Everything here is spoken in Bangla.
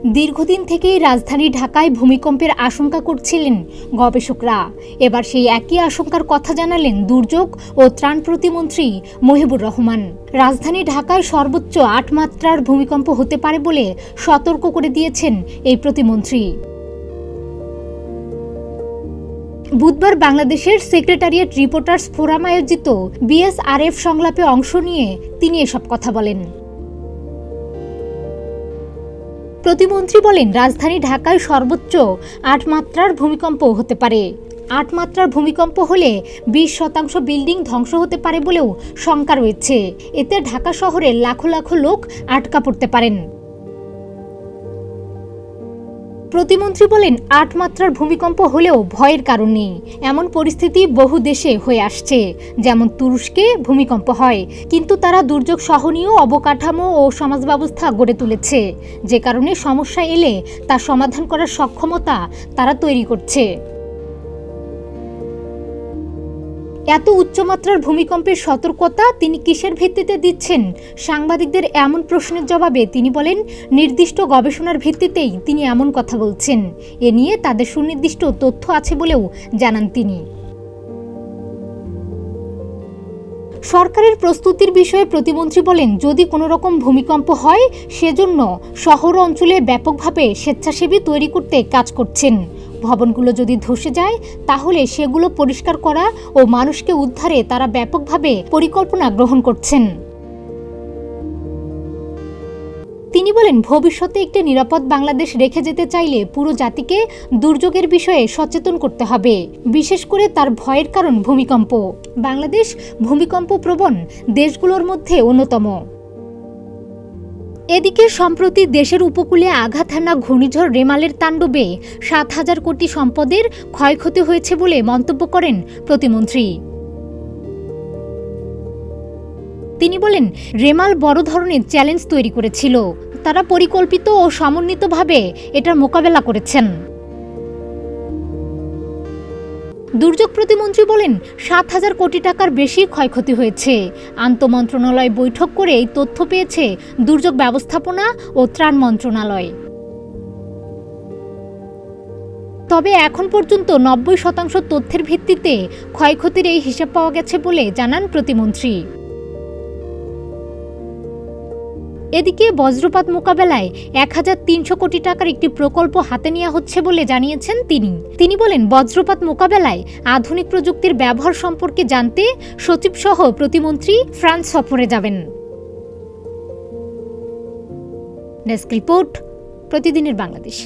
দীর্ঘদিন থেকেই রাজধানী ঢাকায় ভূমিকম্পের আশঙ্কা করছিলেন গবেষকরা। এবার সেই একই আশঙ্কার কথা জানালেন দুর্যোগ ও ত্রাণ প্রতিমন্ত্রী মহিবুর রহমান। রাজধানী ঢাকায় সর্বোচ্চ ৮ মাত্রার ভূমিকম্প হতে পারে বলে সতর্ক করে দিয়েছেন এই প্রতিমন্ত্রী। বুধবার বাংলাদেশের সেক্রেটারিয়েট রিপোর্টার্স ফোরাম আয়োজিত বিএসআরএফ সংলাপে অংশ নিয়ে তিনি এসব কথা বলেন। প্রতিমন্ত্রী বলেন, রাজধানী ঢাকায় সর্বোচ্চ ৮ মাত্রার ভূমিকম্প হতে পারে। ৮ মাত্রার ভূমিকম্প হলে ২০% বিল্ডিং ধ্বংস হতে পারে বলেও শঙ্কা রয়েছে। এতে ঢাকা শহরের লাখো লাখো লোক আটকা পড়তে পারেন। প্রতিমন্ত্রী বলেন, ৮ মাত্রার ভূমিকম্প হলেও ভয়ের কারণ নেই। এমন পরিস্থিতি বহু দেশে হয়ে আসছে, যেমন তুরস্কে ভূমিকম্প হয়, কিন্তু তারা দুর্যোগ সহনীয় অবকাঠামো ও সমাজ ব্যবস্থা গড়ে তুলেছে, যে কারণে সমস্যা এলে তা সমাধান করার সক্ষমতা তারা তৈরি করছে। এত উচ্চমাত্রার ভূমিকম্পের সতর্কতা তিনি কিসের ভিত্তিতে দিচ্ছেন? সাংবাদিকদের এমন প্রশ্নের জবাবে তিনি বলেন, নির্দিষ্ট গবেষণার ভিত্তিতেই তিনি এমন কথা বলছেন। এ নিয়ে তাদের সুনির্দিষ্ট তথ্য আছে বলেও জানান তিনি। সরকারের প্রস্তুতির বিষয়ে প্রতিমন্ত্রী বলেন, যদি কোনো রকম ভূমিকম্প হয়, সেজন্য শহর অঞ্চলে ব্যাপকভাবে স্বেচ্ছাসেবী তৈরি করতে কাজ করছেন। ভবনগুলো যদি ধসে যায়, তাহলে সেগুলো পরিষ্কার করা ও মানুষকে উদ্ধারে তারা ব্যাপকভাবে পরিকল্পনা গ্রহণ করছেন। তিনি বলেন, ভবিষ্যতে একটি নিরাপদ বাংলাদেশ রেখে যেতে চাইলে পুরো জাতিকে দুর্যোগের বিষয়ে সচেতন করতে হবে, বিশেষ করে তার ভয়ের কারণ ভূমিকম্প। বাংলাদেশ ভূমিকম্প প্রবণ দেশগুলোর মধ্যে অন্যতম। এদিকে সম্প্রতি দেশের উপকূলে আঘাত হানা ঘূর্ণিঝড় রেমালের তাণ্ডবে ৭,০০০ কোটি সম্পদের ক্ষয়ক্ষতি হয়েছে বলে মন্তব্য করেন প্রতিমন্ত্রী। তিনি বলেন, রেমাল বড় ধরনের চ্যালেঞ্জ তৈরি করেছিল। তারা পরিকল্পিত ও সমন্বিতভাবে এটার মোকাবেলা করেছেন। দুর্যোগ প্রতিমন্ত্রী বলেন, ৭,০০০ কোটি টাকার বেশি ক্ষয়ক্ষতি হয়েছে। আন্তঃমন্ত্রণালয় বৈঠক করে এই তথ্য পেয়েছে দুর্যোগ ব্যবস্থাপনা ও ত্রাণ মন্ত্রণালয়। তবে এখন পর্যন্ত ৯০% তথ্যের ভিত্তিতে ক্ষয়ক্ষতির এই হিসাব পাওয়া গেছে বলে জানান প্রতিমন্ত্রী। এদিকে বজ্রপাত মোকাবেলায় ১,৩০০ কোটি টাকার একটি প্রকল্প হাতে নেওয়া হচ্ছে বলে জানিয়েছেন তিনি বলেন, বজ্রপাত মোকাবেলায় আধুনিক প্রযুক্তির ব্যবহার সম্পর্কে জানতে সচিবসহ প্রতিমন্ত্রী ফ্রান্স সফরে যাবেন। ডেস্ক রিপোর্ট, প্রতিদিনের বাংলাদেশ।